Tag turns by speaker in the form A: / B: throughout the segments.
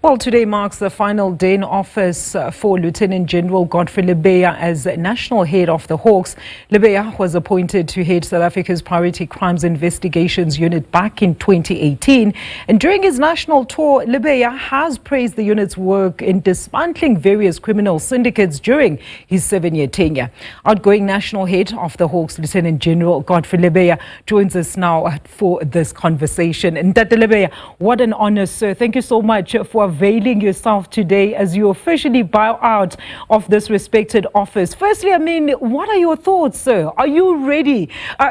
A: Well, today marks the final day in office for Lieutenant General Godfrey Lebeya as national head of the Hawks. Lebeya was appointed to head South Africa's Priority Crimes Investigations Unit back in 2018. And during his national tour, Lebeya has praised the unit's work in dismantling various criminal syndicates during his 7-year tenure. Outgoing national head of the Hawks, Lieutenant General Godfrey Lebeya, joins us now for this conversation. And Dr. Lebeya, what an honor, sir. Thank you so much for availing yourself today as you officially bow out of this respected office. Firstly, what are your thoughts, sir? Are you ready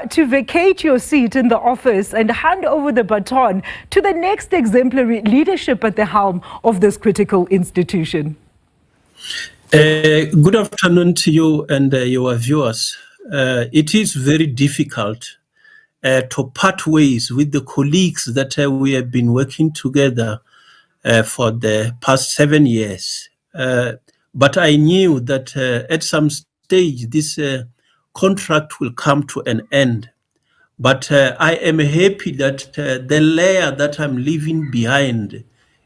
A: to vacate your seat in the office and hand over the baton to the next exemplary leadership at the helm of this critical institution?
B: Good afternoon to you and your viewers. It is very difficult to part ways with the colleagues that we have been working together for the past 7 years. But I knew that at some stage this contract will come to an end. But I am happy that the layer that I'm leaving behind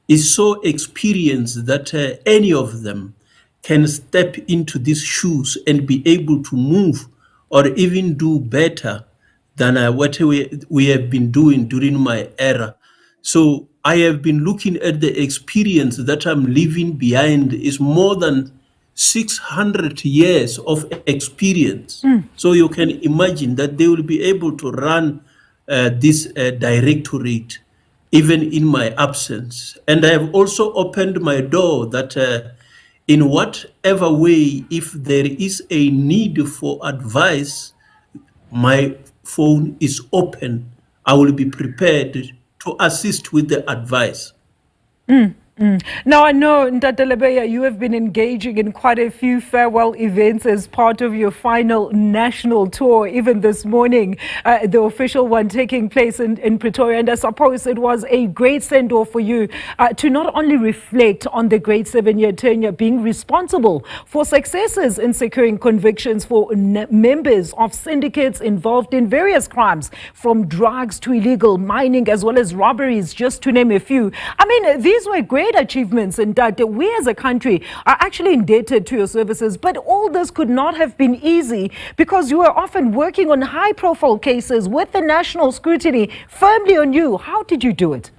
B: is so experienced that any of them can step into these shoes and be able to move or even do better than what we have been doing during my era. So I have been looking at the experience that I'm leaving behind is more than 600 years of experience. So you can imagine that they will be able to run this directorate even in my absence. And I have also opened my door that in whatever way, if there is a need for advice, my phone is open. I will be prepared to assist with the advice.
A: Now, I know, Dr. Lebeya, you have been engaging in quite a few farewell events as part of your final national tour. Even this morning, the official one taking place in Pretoria. And I suppose it was a great send-off for you to not only reflect on the great 7-year tenure, being responsible for successes in securing convictions for members of syndicates involved in various crimes, from drugs to illegal mining, as well as robberies, just to name a few. These were great achievements, and that we as a country are actually indebted to your services. But all this could not have been easy because you were often working on high-profile cases with the national scrutiny firmly on you. How did you do it?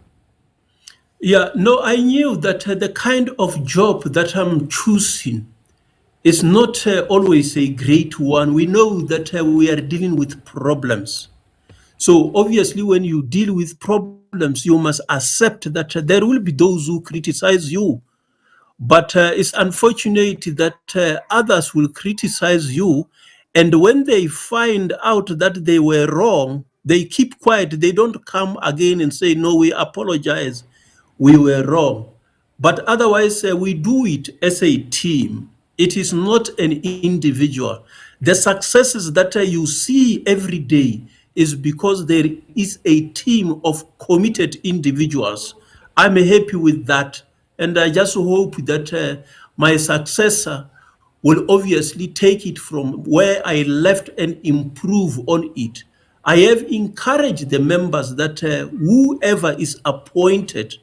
B: Yeah, no, I knew that the kind of job that I'm choosing is not always a great one. We know that we are dealing with problems. So obviously, when you deal with problems, you must accept that there will be those who criticize you. But it's unfortunate that others will criticize you. And when they find out that they were wrong, they keep quiet. They don't come again and say, no, we apologize. We were wrong. But otherwise, we do it as a team. It is not an individual. The successes that you see every day is because there is a team of committed individuals. I'm happy with that. And I just hope that my successor will obviously take it from where I left and improve on it. I have encouraged the members that whoever is appointed,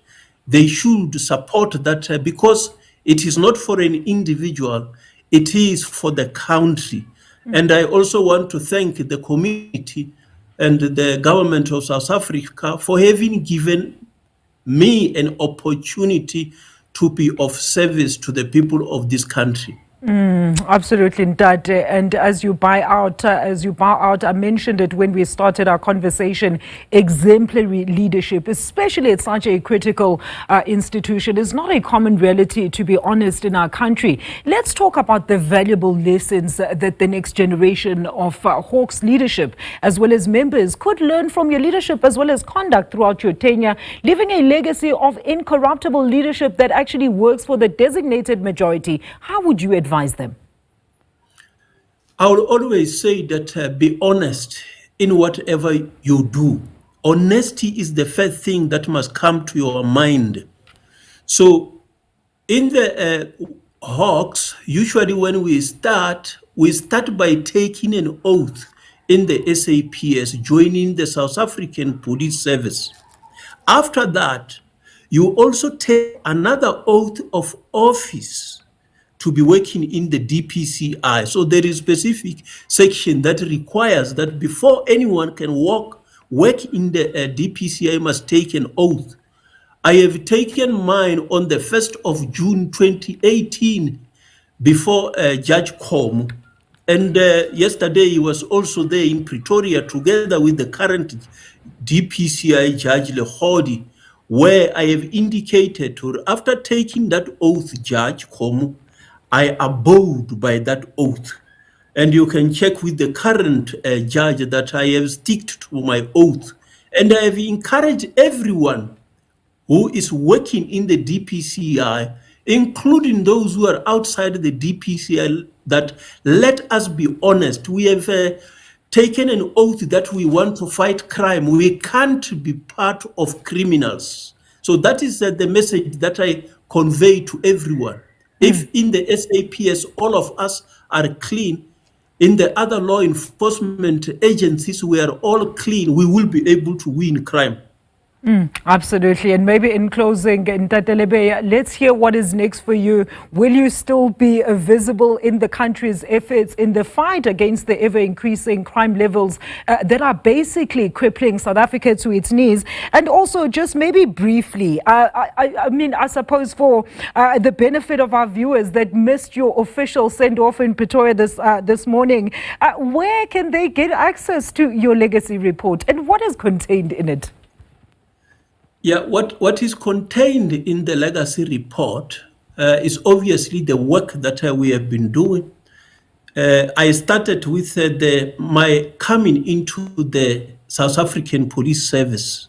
B: they should support that because it is not for an individual, it is for the country. And I also want to thank the community and the government of South Africa for having given me an opportunity to be of service to the people of this country.
A: Absolutely, Dad. And as you bow out, I mentioned it when we started our conversation, exemplary leadership, especially at such a critical institution, is not a common reality, to be honest, in our country. Let's talk about the valuable lessons that the next generation of Hawks leadership, as well as members, could learn from your leadership as well as conduct throughout your tenure, leaving a legacy of incorruptible leadership that actually works for the designated majority. How would you advise them?
B: I will always say that be honest in whatever you do. Honesty is the first thing that must come to your mind. So in the Hawks, usually when we start by taking an oath in the SAPS, joining the South African Police Service. After that, you also take another oath of office to be working in the DPCI. So there is specific section that requires that before anyone can work in the DPCI must take an oath. I have taken mine on the 1st of June 2018 before Judge Com. And yesterday he was also there in Pretoria together with the current DPCI Judge Lehodi, where I have indicated to her, after taking that oath, Judge Com, I abode by that oath. And you can check with the current judge that I have sticked to my oath. And I have encouraged everyone who is working in the DPCI, including those who are outside the DPCI, that let us be honest. We have taken an oath that we want to fight crime. We can't be part of criminals. So that is the message that I convey to everyone. If in the SAPS all of us are clean, in the other law enforcement agencies we are all clean, we will be able to win crime.
A: Absolutely. And maybe in closing, Lt. Lebeya, let's hear what is next for you. Will you still be visible in the country's efforts in the fight against the ever-increasing crime levels that are basically crippling South Africa to its knees? And also, just maybe briefly, I suppose for the benefit of our viewers that missed your official send-off in Pretoria this morning, where can they get access to your legacy report and what is contained in it?
B: Yeah, what is contained in the legacy report is obviously the work that we have been doing. I started with my coming into the South African Police Service.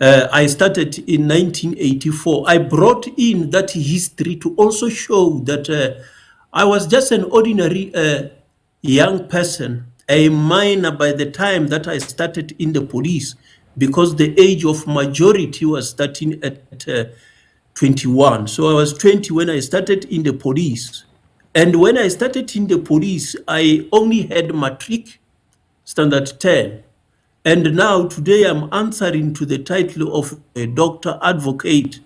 B: I started in 1984. I brought in that history to also show that I was just an ordinary young person, a minor by the time that I started in the police, because the age of majority was starting at 21. So I was 20 when I started in the police. And when I started in the police, I only had matric, standard 10. And now today I'm answering to the title of a doctor advocate,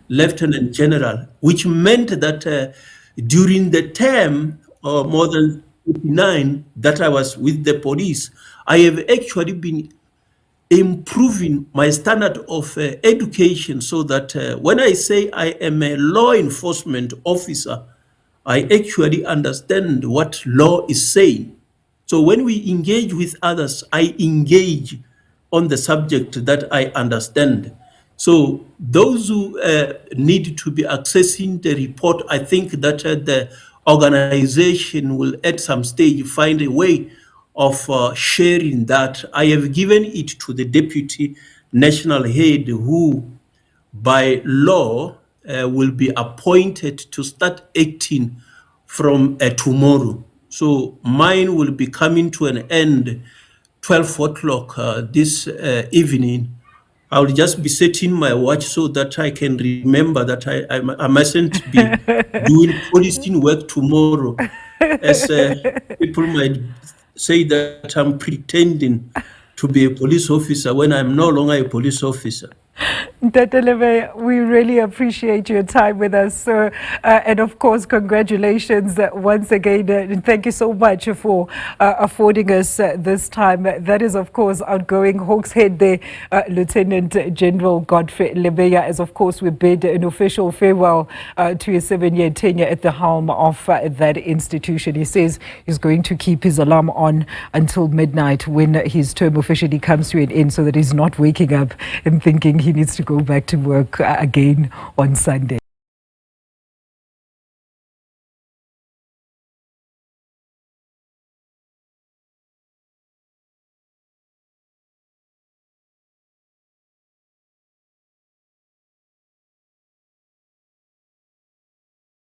B: Lieutenant General, which meant that during the term, more than 59, that I was with the police, I have actually been improving my standard of education, so that when I say I am a law enforcement officer, I actually understand what law is saying. So when we engage with others, I engage on the subject that I understand. So those who need to be accessing the report, I think that the organization will at some stage find a way of sharing that. I have given it to the deputy national head, who by law will be appointed to start acting from tomorrow. So mine will be coming to an end 12 o'clock this evening. I will just be setting my watch so that I can remember that I mustn't be doing policing work tomorrow, as people might say that I'm pretending to be a police officer when I'm no longer a police officer.
A: Lt. Lebeya, we really appreciate your time with us, sir. And of course, congratulations once again. And thank you so much for affording us this time. That is, of course, outgoing Hawks head there, Lieutenant General Godfrey Lebeya, as of course we bid an official farewell to a 7-year tenure at the helm of that institution. He says he's going to keep his alarm on until midnight when his term officially comes to an end, so that he's not waking up and thinking he needs to go back to work again on Sunday.